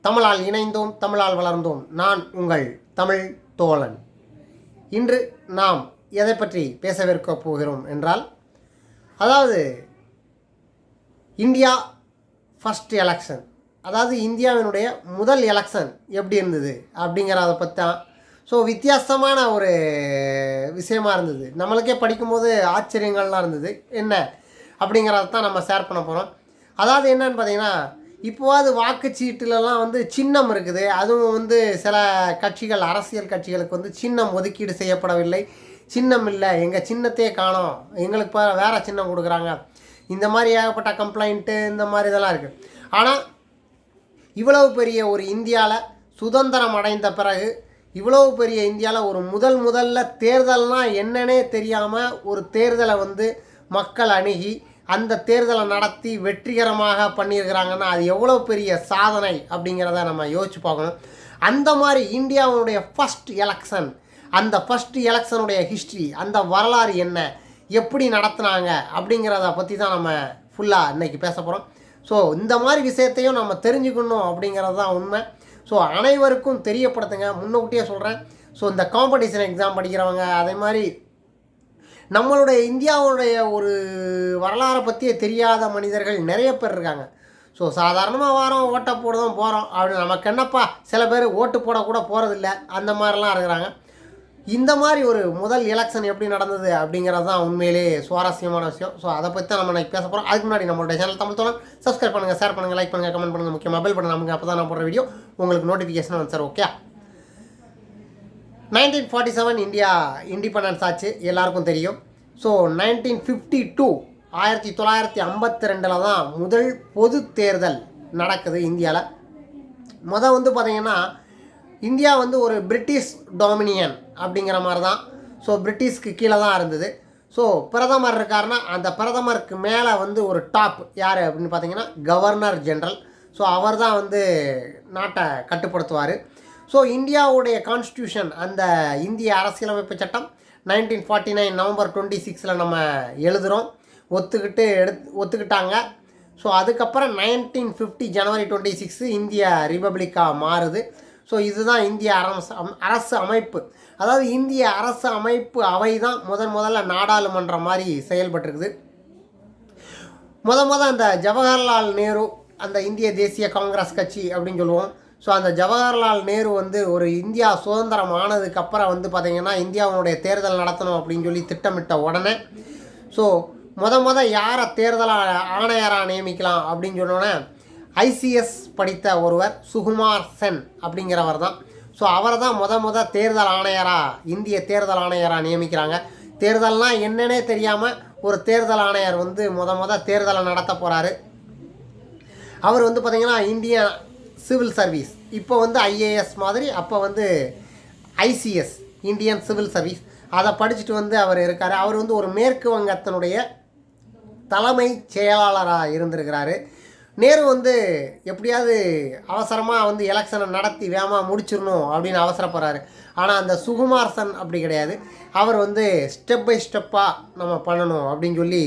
தமிழால் இணைந்தோம், தமிழால் வளர்ந்தோம். நான் உங்கள் தமிழ் தோழன். இன்று நாம் எதை பற்றி பேசவிருக்க போகிறோம் என்றால், அதாவது இந்தியா ஃபஸ்ட் எலெக்ஷன், அதாவது இந்தியாவினுடைய முதல் எலெக்ஷன் எப்படி இருந்தது அப்படிங்கிறத பற்றி தான். ஸோ வித்தியாசமான ஒரு விஷயமா இருந்தது. நம்மளுக்கே படிக்கும்போது ஆச்சரியங்கள்லாம் இருந்தது. என்ன அப்படிங்கிறத தான் நம்ம ஷேர் பண்ண போகிறோம். அதாவது என்னன்னு பார்த்தீங்கன்னா, இப்போது வாக்குச்சீட்டுலலாம் வந்து சின்னம் இருக்குது. அதுவும் சில கட்சிகள், அரசியல் கட்சிகளுக்கு சின்னம் ஒதுக்கீடு செய்யப்படவில்லை. சின்னம் இல்லை, எங்கள் சின்னத்தையே காணோம், எங்களுக்கு இப்போ வேறு சின்னம் கொடுக்குறாங்க, இந்த மாதிரி ஏகப்பட்ட கம்ப்ளைண்ட்டு, இந்த மாதிரி இதெல்லாம் இருக்குது. ஆனால் இவ்வளவு பெரிய ஒரு இந்தியாவில் சுதந்திரம் அடைந்த பிறகு, இவ்வளவு பெரிய இந்தியாவில் ஒரு முதல்ல தேர்தல்னால் என்னன்னே தெரியாமல் ஒரு தேர்தலை மக்கள் அணுகி அந்த தேர்தலை நடத்தி வெற்றிகரமாக பண்ணியிருக்கிறாங்கன்னா அது எவ்வளோ பெரிய சாதனை அப்படிங்கிறத நம்ம யோசிச்சு பார்க்கணும். அந்த மாதிரி இந்தியாவுடைய ஃபஸ்ட் எலெக்ஷன், அந்த ஃபஸ்ட் எலெக்ஷனுடைய ஹிஸ்ட்ரி, அந்த வரலாறு என்ன, எப்படி நடத்துனாங்க அப்படிங்கிறத பற்றி தான் நம்ம ஃபுல்லாக இன்றைக்கி பேச போகிறோம். ஸோ இந்த மாதிரி விஷயத்தையும் நம்ம தெரிஞ்சுக்கணும் அப்படிங்கிறது தான் உண்மை. ஸோ அனைவருக்கும் தெரியப்படுத்துங்க, முன்னக்கூட்டியே சொல்கிறேன். ஸோ இந்த காம்படிஷன் எக்ஸாம் படிக்கிறவங்க, அதே மாதிரி நம்மளுடைய இந்தியாவுடைய ஒரு வரலாறை பற்றியே தெரியாத மனிதர்கள் நிறைய பேர் இருக்காங்க. ஸோ சாதாரணமாக வரோம், ஓட்டை போடுறோம், போகிறோம் அப்படின்னு, நமக்கு என்னப்பா, சில பேர் ஓட்டு போடக்கூட போகிறதில்ல, அந்த மாதிரிலாம் இருக்கிறாங்க. இந்த மாதிரி ஒரு முதல் எலெக்ஷன் எப்படி நடந்தது அப்படிங்கிறது தான் உண்மையிலே சுவாரஸ்யமான விஷயம். ஸோ அதை பற்றி தான் நம்ம இன்றைக்கி பேச போகிறோம். அதுக்கு முன்னாடி நம்மளுடைய சேனல் தமிழ் தோழன் சப்ஸ்கிரைப் பண்ணுங்கள், ஷேர் பண்ணுங்கள், லைக் பண்ணுங்கள், கமெண்ட் பண்ணுங்கள், முக்கியமாக பெல் பண்ணுங்கள். நமக்கு அப்போ தான் நான் போடுற வீடியோ உங்களுக்கு நோட்டிஃபிகேஷன் வந்து சார். ஓகே, 1947 இந்தியா இண்டிபெண்டன்ஸ் ஆச்சு, எல்லாருக்கும் தெரியும். ஸோ 1952 1952 தான் முதல் பொது தேர்தல் நடக்குது இந்தியாவில். பார்த்திங்கன்னா, இந்தியா ஒரு பிரிட்டிஷ் டாமினியன் அப்படிங்கிற மாதிரி தான். ஸோ பிரிட்டிஷ்க்கு கீழே தான் இருந்தது. ஸோ பிரதமர் இருக்காருன்னா, அந்த பிரதமருக்கு மேலே ஒரு டாப் யார் அப்படின்னு பார்த்தீங்கன்னா கவர்னர் ஜெனரல். ஸோ அவர் தான் நாட்டை கட்டுப்படுத்துவார். ஸோ இந்தியாவுடைய கான்ஸ்டியூஷன், அந்த இந்திய அரசியலமைப்பு சட்டம் 1949 நவம்பர் 26 நம்ம எழுதுகிறோம், ஒத்துக்கிட்டாங்க. ஸோ அதுக்கப்புறம் 1950 ஜனவரி 26 இந்திய ரிபப்ளிக்காக மாறுது. ஸோ இதுதான் இந்திய அரசு அமைப்பு. அதாவது இந்திய அரசு அமைப்பு அவை தான் முதல்ல நாடாளுமன்றம் மாதிரி செயல்பட்டுருக்குது. அந்த ஜவஹர்லால் நேரு, அந்த இந்திய தேசிய காங்கிரஸ் கட்சி அப்படின்னு சொல்லுவோம். ஸோ அந்த ஜவஹர்லால் நேரு ஒரு இந்தியா சுதந்திரம் ஆனதுக்கப்புறம் பார்த்திங்கன்னா இந்தியாவுடைய தேர்தல் நடத்தணும் அப்படின்னு சொல்லி திட்டமிட்ட உடனே, ஸோ யாரை தேர்தல் ஆணையராக நியமிக்கலாம் அப்படின்னு சொன்னோன்னே, ஐசிஎஸ் படித்த ஒருவர் சுகுமார் சென் அப்படிங்கிறவர் தான். ஸோ அவரை தான் தேர்தல் ஆணையராக, இந்திய தேர்தல் ஆணையராக நியமிக்கிறாங்க. தேர்தல்னால் என்னன்னே தெரியாமல் ஒரு தேர்தல் ஆணையர் தேர்தலை நடத்த போகிறாரு. அவர் பார்த்திங்கன்னா இந்தியன் சிவில் சர்வீஸ், இப்போ ஐஏஎஸ் மாதிரி, அப்போ ஐசிஎஸ், இந்தியன் சிவில் சர்வீஸ், அதை படிச்சுட்டு அவர் இருக்கார். அவர் ஒரு மேற்கு வங்கத்தினுடைய தலைமைச் செயலாளராக இருந்திருக்கிறாரு. நேரு எப்படியாவது அவசரமாக எலெக்ஷனை நடத்தி வேகமாக முடிச்சிடணும் அப்படின்னு அவசரப்படுறாரு. ஆனால் அந்த சுகுமார் சென் அப்படி கிடையாது. அவர் ஸ்டெப் பை ஸ்டெப்பாக நம்ம பண்ணணும் அப்படின்னு சொல்லி,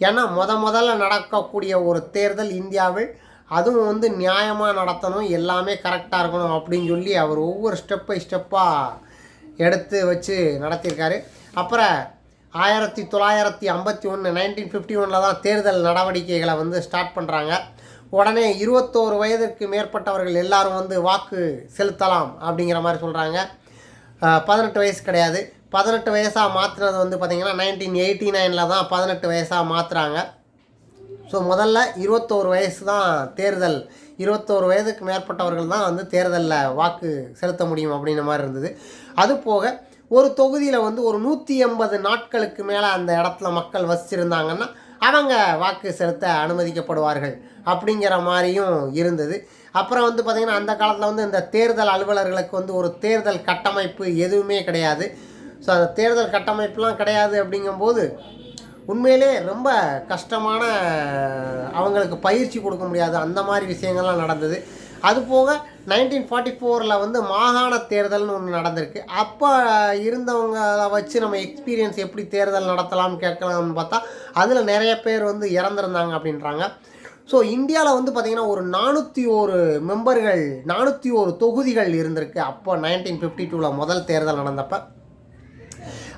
ஏன்னா முதல்ல நடக்கக்கூடிய ஒரு தேர்தல் இந்தியாவில், அதுவும் நியாயமாக நடத்தணும், எல்லாமே கரெக்டாக இருக்கணும் அப்படின்னு சொல்லி அவர் ஒவ்வொரு ஸ்டெப் பை ஸ்டெப்பாக எடுத்து வச்சு நடத்தியிருக்காரு. அப்புறம் 1951 1951 தான் தேர்தல் நடவடிக்கைகளை ஸ்டார்ட் பண்ணுறாங்க. உடனே 21 வயதிற்கு மேற்பட்டவர்கள் எல்லாரும் வாக்கு செலுத்தலாம் அப்படிங்கிற மாதிரி சொல்கிறாங்க. 18 வயசு கிடையாது, 18 வயசாக மாற்றினது பார்த்திங்கன்னா 1989 தான் 18 வயசாக மாற்றுறாங்க. ஸோ முதல்ல 21 வயசு தான் தேர்தல், 21 வயதுக்கு மேற்பட்டவர்கள் தான் தேர்தலில் வாக்கு செலுத்த முடியும் அப்படின்ற மாதிரி இருந்தது. அதுபோக ஒரு தொகுதியில் ஒரு 180 நாட்களுக்கு மேலே அந்த இடத்துல மக்கள் வசிச்சிருந்தாங்கன்னா அவங்க வாக்கு செலுத்த அனுமதிக்கப்படுவார்கள் அப்படிங்கிற மாதிரியும் இருந்தது. அப்புறம் பார்த்திங்கன்னா அந்த காலத்தில் இந்த தேர்தல் அலுவலர்களுக்கு ஒரு தேர்தல் கட்டமைப்பு எதுவுமே கிடையாது. ஸோ அந்த தேர்தல் கட்டமைப்புலாம் கிடையாது. அப்படிங்கும்போது உண்மையிலே ரொம்ப கஷ்டமான, அவங்களுக்கு பயிற்சி கொடுக்க முடியாது, அந்த மாதிரி விஷயங்கள்லாம் நடந்தது. அதுபோக 1944 மாகாண தேர்தல்னு ஒன்று நடந்திருக்கு. அப்போ இருந்தவங்களை வச்சு நம்ம எக்ஸ்பீரியன்ஸ் எப்படி தேர்தல் நடத்தலாம்னு கேட்கலாம்னு பார்த்தா அதில் நிறைய பேர் இறந்துருந்தாங்க அப்படின்றாங்க. ஸோ இந்தியாவில் வந்து பார்த்திங்கன்னா ஒரு 401 மெம்பர்கள் 401 தொகுதிகள் இருந்திருக்கு அப்போ 1952 முதல் தேர்தல் நடந்தப்போ.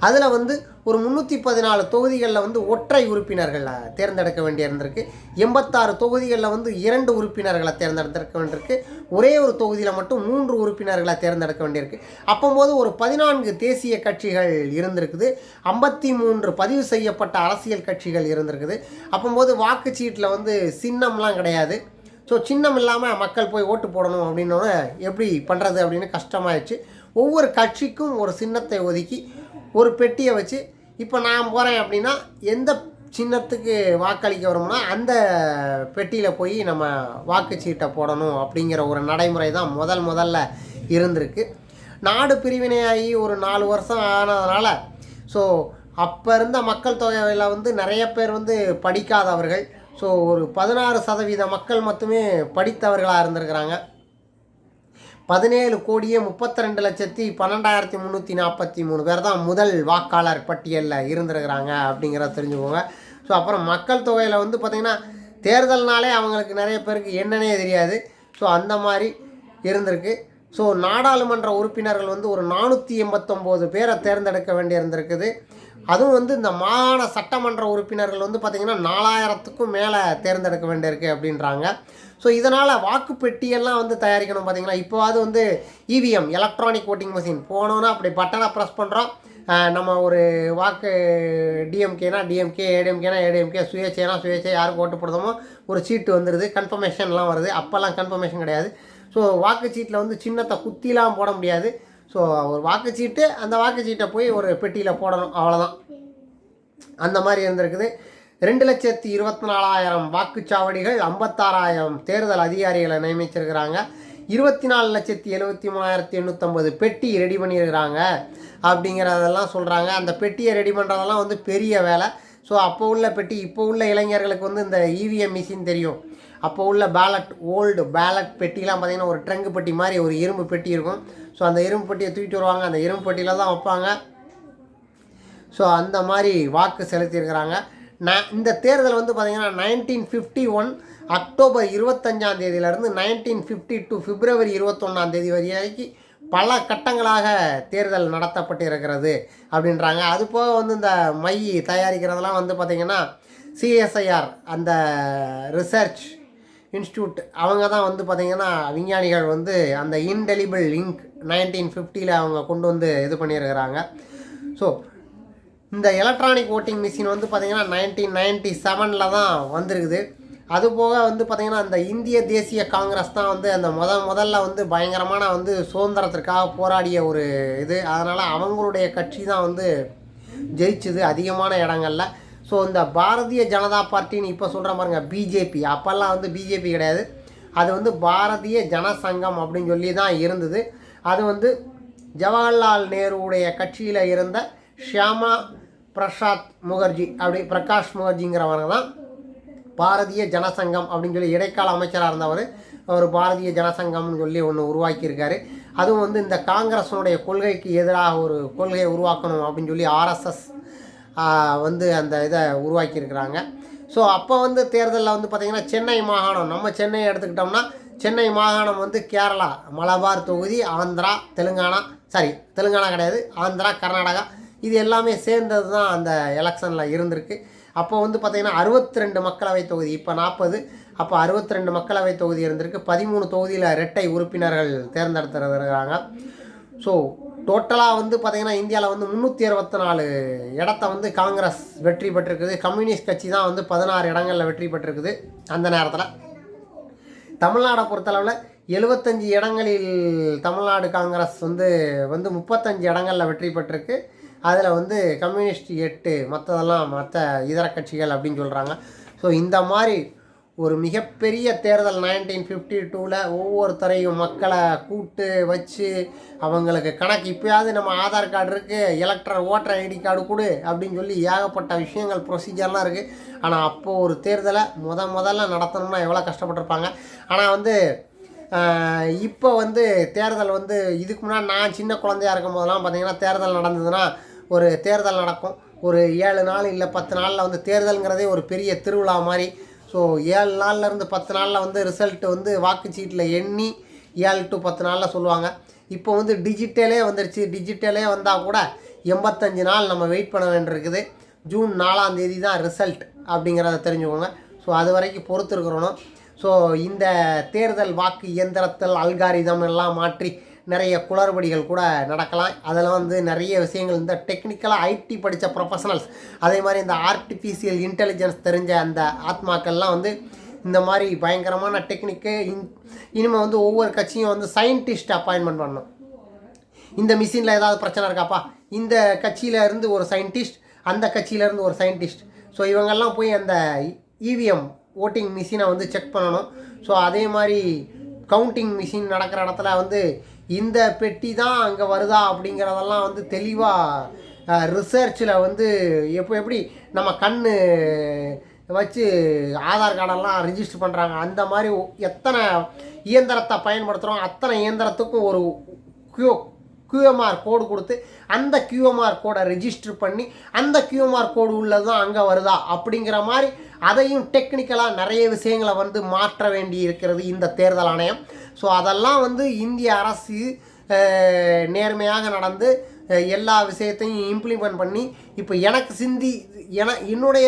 அதில் வந்து ஒரு 314 தொகுதிகளில் வந்து ஒற்றை உறுப்பினர்களை தேர்ந்தெடுக்க வேண்டியிருந்திருக்கு. 86 தொகுதிகளில் வந்து 2 உறுப்பினர்களை தேர்ந்தெடுக்க வேண்டியிருக்கு. ஒரே ஒரு தொகுதியில் மட்டும் 3 உறுப்பினர்களை தேர்ந்தெடுக்க வேண்டியிருக்கு. அப்போது ஒரு 14 தேசிய கட்சிகள் இருந்திருக்குது. 53 பதிவு செய்யப்பட்ட அரசியல் கட்சிகள் இருந்திருக்குது. அப்போது வாக்குச்சீட்டில் வந்து சின்னம்லாம் கிடையாது. ஸோ சின்னம் இல்லாமல் மக்கள் போய் ஓட்டு போடணும் அப்படின்னோட எப்படி பண்ணுறது அப்படின்னு கஷ்டமாயிடுச்சு. ஒவ்வொரு கட்சிக்கும் ஒரு சின்னத்தை ஒதுக்கி ஒரு பெட்டியை வச்சு இப்போ நான் போகிறேன் அப்படின்னா எந்த சின்னத்துக்கு வாக்களிக்க வரோம்னா அந்த பெட்டியில் போய் நம்ம வாக்குச்சீட்டை போடணும் அப்படிங்கிற ஒரு நடைமுறை தான் முதல்ல இருந்திருக்கு. நாடு பிரிவினையாகி ஒரு 4 வருஷம் ஆனதுனால ஸோ அப்போ இருந்த மக்கள் தொகையில் வந்து நிறைய பேர் வந்து படிக்காதவர்கள். ஸோ ஒரு 16% மக்கள் மட்டுமே படித்தவர்களாக இருந்திருக்கிறாங்க. 17,32,12,343 பேர் தான் முதல் வாக்காளர் பட்டியலில் இருந்திருக்கிறாங்க அப்படிங்கிறத தெரிஞ்சுக்கோங்க. ஸோ அப்புறம் மக்கள் தொகையில் வந்து பார்த்திங்கன்னா தேர்தல்னாலே அவங்களுக்கு நிறைய பேருக்கு என்னன்னே தெரியாது. ஸோ அந்த மாதிரி இருந்திருக்கு. ஸோ நாடாளுமன்ற உறுப்பினர்கள் வந்து ஒரு 489 பேரை தேர்ந்தெடுக்க வேண்டியிருந்திருக்குது. அதுவும் வந்து இந்த மாகாண சட்டமன்ற உறுப்பினர்கள் வந்து பார்த்திங்கன்னா 4000க்கும் மேலே தேர்ந்தெடுக்க வேண்டியிருக்கு அப்படின்றாங்க. ஸோ இதனால் வாக்குப்பெட்டியெல்லாம் வந்து தயாரிக்கணும். பார்த்திங்கன்னா இப்போது வந்து இவிஎம் எலக்ட்ரானிக் ஓட்டிங் மிஷின் போனோன்னா அப்படி பட்டனை ப்ரெஸ் பண்ணுறோம். நம்ம ஒரு வாக்கு டிஎம்கேனா டிஎம்கே, ஏடிஎம்கேனா ஏடிஎம்கே, சுயேட்சைனா சுயேட்சை, யாருக்கு ஓட்டு போடுறோமோ ஒரு சீட்டு வந்துடுது, கன்ஃபர்மேஷன்லாம் வருது. அப்போல்லாம் கன்ஃபர்மேஷன் கிடையாது. ஸோ வாக்குச்சீட்டில் வந்து சின்னத்தை குத்திலாம் போட முடியாது. ஸோ ஒரு வாக்குச்சீட்டு, அந்த வாக்குச்சீட்டை போய் ஒரு பெட்டியில் போடணும், அவ்வளோதான். அந்த மாதிரி இருந்திருக்குது. 2,24,000 வாக்குச்சாவடிகள், 56,000 தேர்தல் அதிகாரிகளை நியமிச்சிருக்கிறாங்க. 24,73,850 பெட்டி ரெடி பண்ணியிருக்கிறாங்க அப்படிங்கிறதெல்லாம் சொல்கிறாங்க. அந்த பெட்டியை ரெடி பண்ணுறதெல்லாம் வந்து பெரிய வேலை. ஸோ அப்போ உள்ள பெட்டி, இப்போ உள்ள இளைஞர்களுக்கு வந்து இந்த இவிஎம் மிஷின் தெரியும். அப்போ உள்ள ஓல்டு பேலட் பெட்டிலாம் பார்த்திங்கன்னா ஒரு ட்ரங்கு பெட்டி மாதிரி ஒரு இரும்பு பெட்டி இருக்கும். ஸோ அந்த இரும்பு பெட்டியை தூக்கிட்டு வருவாங்க, அந்த இரும்பு பெட்டியில் தான் வைப்பாங்க. ஸோ அந்த மாதிரி வாக்கு செலுத்தியிருக்கிறாங்க. இந்த தேர்தல் வந்து பார்த்திங்கன்னா 1951 அக்டோபர் 25 1952 பிப்ரவரி 21 வரைக்கும் பல கட்டங்களாக தேர்தல் நடத்தப்பட்டு இருக்கிறது அப்படின்றாங்க. அது போக வந்து இந்த மை தயாரிக்கிறதெல்லாம் வந்து பார்த்திங்கன்னா சிஎஸ்ஐஆர் அந்த ரிசர்ச் இன்ஸ்டியூட் அவங்க தான் வந்து பார்த்திங்கன்னா விஞ்ஞானிகள் வந்து அந்த இன்டெலிபிள் இங்க் 1950 அவங்க கொண்டு வந்து இது பண்ணியிருக்கிறாங்க. ஸோ இந்த எலக்ட்ரானிக் ஓட்டிங் மிஷின் வந்து பார்த்திங்கன்னா 1997 தான் வந்திருக்குது. அதுபோக வந்து பார்த்திங்கன்னா இந்த இந்திய தேசிய காங்கிரஸ் தான் வந்து அந்த முதல்ல வந்து பயங்கரமான வந்து சுதந்திரத்திற்காக போராடிய ஒரு இது. அதனால் அவங்களுடைய கட்சி தான் வந்து ஜெயிச்சுது அதிகமான இடங்களில். ஸோ இந்த பாரதிய ஜனதா பார்ட்டின்னு இப்போ சொல்கிற பாருங்க பிஜேபி, அப்போல்லாம் வந்து பிஜேபி கிடையாது, அது வந்து பாரதிய ஜனசங்கம் அப்படின்னு சொல்லி தான் இருந்தது. அது வந்து ஜவஹர்லால் நேருடைய கட்சியில் இருந்த ஷியாமா பிரகாஷ் முகர்ஜிங்கிறவங்க தான் பாரதிய ஜனசங்கம் அப்படின்னு சொல்லி இடைக்கால அமைச்சராக இருந்தவர். அவர் பாரதிய ஜனசங்கம்னு சொல்லி ஒன்று உருவாக்கியிருக்காரு. அதுவும் வந்து இந்த காங்கிரஸனுடைய கொள்கைக்கு எதிராக ஒரு கொள்கையை உருவாக்கணும் அப்படின்னு சொல்லி ஆர்எஸ்எஸ் வந்து அந்த இதை உருவாக்கியிருக்கிறாங்க. ஸோ அப்போ வந்து தேர்தலில் வந்து பார்த்திங்கன்னா சென்னை மாகாணம், நம்ம சென்னையை எடுத்துக்கிட்டோம்னா சென்னை மாகாணம் வந்து கேரளா, மலபார் தொகுதி, ஆந்திரா, தெலுங்கானா கிடையாது, ஆந்திரா, கர்நாடகா, இது எல்லாமே சேர்ந்தது தான் அந்த எலெக்ஷனில் இருந்திருக்கு. அப்போ வந்து பார்த்திங்கன்னா 62 மக்களவை தொகுதி, இப்போ 40, அப்போ 62 மக்களவை தொகுதி இருந்திருக்கு. 13 தொகுதியில் இரட்டை உறுப்பினர்கள் தேர்ந்தெடுத்துருக்கிறாங்க. ஸோ டோட்டலாக வந்து பார்த்திங்கன்னா இந்தியாவில் வந்து 364 இடத்த வந்து காங்கிரஸ் வெற்றி பெற்றிருக்குது. கம்யூனிஸ்ட் கட்சி தான் வந்து 16 இடங்களில் வெற்றி பெற்றிருக்குது. அந்த நேரத்தில் தமிழ்நாடை பொறுத்தளவில் 75 இடங்களில் தமிழ்நாடு காங்கிரஸ் வந்து 35 இடங்களில் வெற்றி பெற்றிருக்கு. அதில் வந்து கம்யூனிஸ்ட் 8, மற்றதெல்லாம் மற்ற இதர கட்சிகள் அப்படின்னு சொல்கிறாங்க. ஸோ இந்த மாதிரி ஒரு மிகப்பெரிய தேர்தல் 1952 ஒவ்வொருத்தரையும் மக்களை கூட்டு வச்சு அவங்களுக்கு கணக்கு, இப்போயாவது நம்ம ஆதார் கார்டு இருக்குது, ஓட்டர் ஐடி கார்டு கொடு அப்படின்னு சொல்லி ஏகப்பட்ட விஷயங்கள் ப்ரொசீஜர்லாம் இருக்குது. ஆனால் அப்போது ஒரு தேர்தலை முதல்ல நடத்தணும்னா எவ்வளோ கஷ்டப்பட்டிருப்பாங்க. ஆனால் வந்து இப்போ வந்து தேர்தல் வந்து இதுக்கு முன்னாடி நான் சின்ன குழந்தையாக இருக்கும் போதெல்லாம் பார்த்திங்கன்னா தேர்தல் நடந்ததுன்னா ஒரு தேர்தல் நடக்கும், ஒரு 7 நாள் இல்லை 10 நாளில் வந்து தேர்தலுங்கிறதே ஒரு பெரிய திருவிழா மாதிரி. ஸோ 7 நாள்லேருந்து 10 நாளில் வந்து ரிசல்ட் வந்து வாக்குச்சீட்டில் எண்ணி 7 to 10 நாளில் சொல்லுவாங்க. இப்போ வந்து டிஜிட்டலே வந்துருச்சு. டிஜிட்டலே வந்தால் கூட 85 நாள் நம்ம வெயிட் பண்ண வேண்டியிருக்குது. ஜூன் 4ஆம் தேதி தான் ரிசல்ட் அப்படிங்கிறத தெரிஞ்சுக்கோங்க. ஸோ அது வரைக்கும் பொறுத்திருக்கிறோம். ஸோ இந்த தேர்தல் வாக்கு இயந்திரத்தில் அல்காரிதம் எல்லாம் மாற்றி நிறைய குளறுபடிகள் கூட நடக்கலாம். அதில் வந்து நிறைய விஷயங்கள் இந்த டெக்னிக்கலாக ஐடி படித்த ப்ரொஃபஷனல்ஸ், அதே மாதிரி இந்த ஆர்டிஃபிஷியல் இன்டெலிஜென்ஸ் தெரிஞ்ச அந்த ஆத்மாக்கள்லாம் வந்து இந்த மாதிரி பயங்கரமான டெக்னிக்கு இனிமேல் வந்து ஒவ்வொரு கட்சியும் வந்து சயின்டிஸ்ட் அப்பாயின்மெண்ட் பண்ணணும். இந்த மிஷினில் ஏதாவது பிரச்சனை இருக்காப்பா, இந்த கட்சியில் இருந்து ஒரு சயின்டிஸ்ட், அந்த கட்சியிலேருந்து ஒரு சயின்டிஸ்ட். ஸோ இவங்கெல்லாம் போய் அந்த இவிஎம் ஓட்டிங் மிஷினை வந்து செக் பண்ணணும். ஸோ அதே மாதிரி கவுண்டிங் மிஷின் நடக்கிற இடத்துல வந்து இந்த பெட்டி தான் அங்கே வருதா அப்படிங்கிறதெல்லாம் வந்து தெளிவாக ரிசர்ச்சில் வந்து எப்படி நம்ம கண் வச்சு ஆதார் கார்டெல்லாம் ரிஜிஸ்டர் பண்ணுறாங்க, அந்த மாதிரி எத்தனை இயந்திரத்தை பயன்படுத்துகிறோம் அத்தனை இயந்திரத்துக்கும் ஒரு கியூஎம்ஆர் கோடு கொடுத்து அந்த கியூஎம்ஆர் கோடை ரிஜிஸ்டர் பண்ணி அந்த கியூஎம்ஆர் கோடு உள்ளது தான் அங்கே வருதா அப்படிங்கிற மாதிரி அதையும் டெக்னிக்கலாக நிறைய விஷயங்களை வந்து மாற்ற வேண்டி இருக்கிறது இந்த தேர்தல் ஆணையம். ஸோ அதெல்லாம் வந்து இந்திய அரசு நேர்மையாக நடந்து எல்லா விஷயத்தையும் இம்ப்ளிமெண்ட் பண்ணி இப்போ என்னுடைய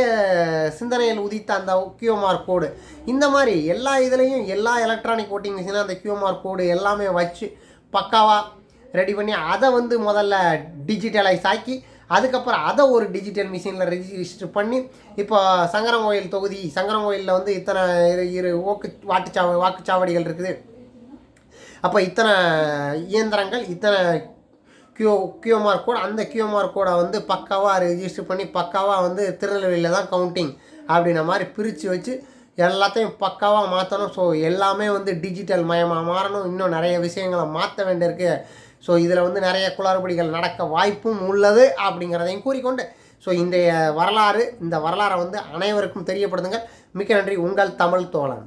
சிந்தனையில் உதித்த அந்த கியூஎம்ஆர் கோடு இந்த மாதிரி எல்லா இதுலேயும் எல்லா எலக்ட்ரானிக் ஓட்டிங் மிஷினும் அந்த கியூஎம்ஆர் கோடு எல்லாமே வச்சு பக்காவாக ரெடி பண்ணி அதை வந்து முதல்ல டிஜிட்டலைஸ் ஆக்கி அதுக்கப்புறம் அதை ஒரு டிஜிட்டல் மிஷினில் ரெஜிஸ்டர் பண்ணி இப்போ சங்கரங்கோயில் தொகுதி சங்கரங்கோயிலில் வந்து இத்தனை வாக்குச்சாவடிகள் இருக்குது. அப்போ இத்தனை இயந்திரங்கள் இத்தனை கியூஎம்ஆர் கோட், அந்த கியூஎம்ஆர் கோடை வந்து பக்காவாக ரெஜிஸ்டர் பண்ணி பக்காவாக வந்து திருநெல்வேலியில் தான் கவுண்டிங் அப்படின்ற மாதிரி பிரித்து வச்சு எல்லாத்தையும் பக்காவாக மாற்றணும். ஸோ எல்லாமே வந்து டிஜிட்டல் மயமாக மாறணும். இன்னும் நிறைய விஷயங்களை மாற்ற வேண்டியிருக்கு. ஸோ இதில் வந்து நிறைய குளறுபடிகள் நடக்க வாய்ப்பும் உள்ளது அப்படிங்கிறதையும் கூறிக்கொண்டு ஸோ இந்த வரலாறை வந்து அனைவருக்கும் தெரியப்படுத்துங்கள். மிக்க நன்றி. உங்கள் தமிழ் தோழன்.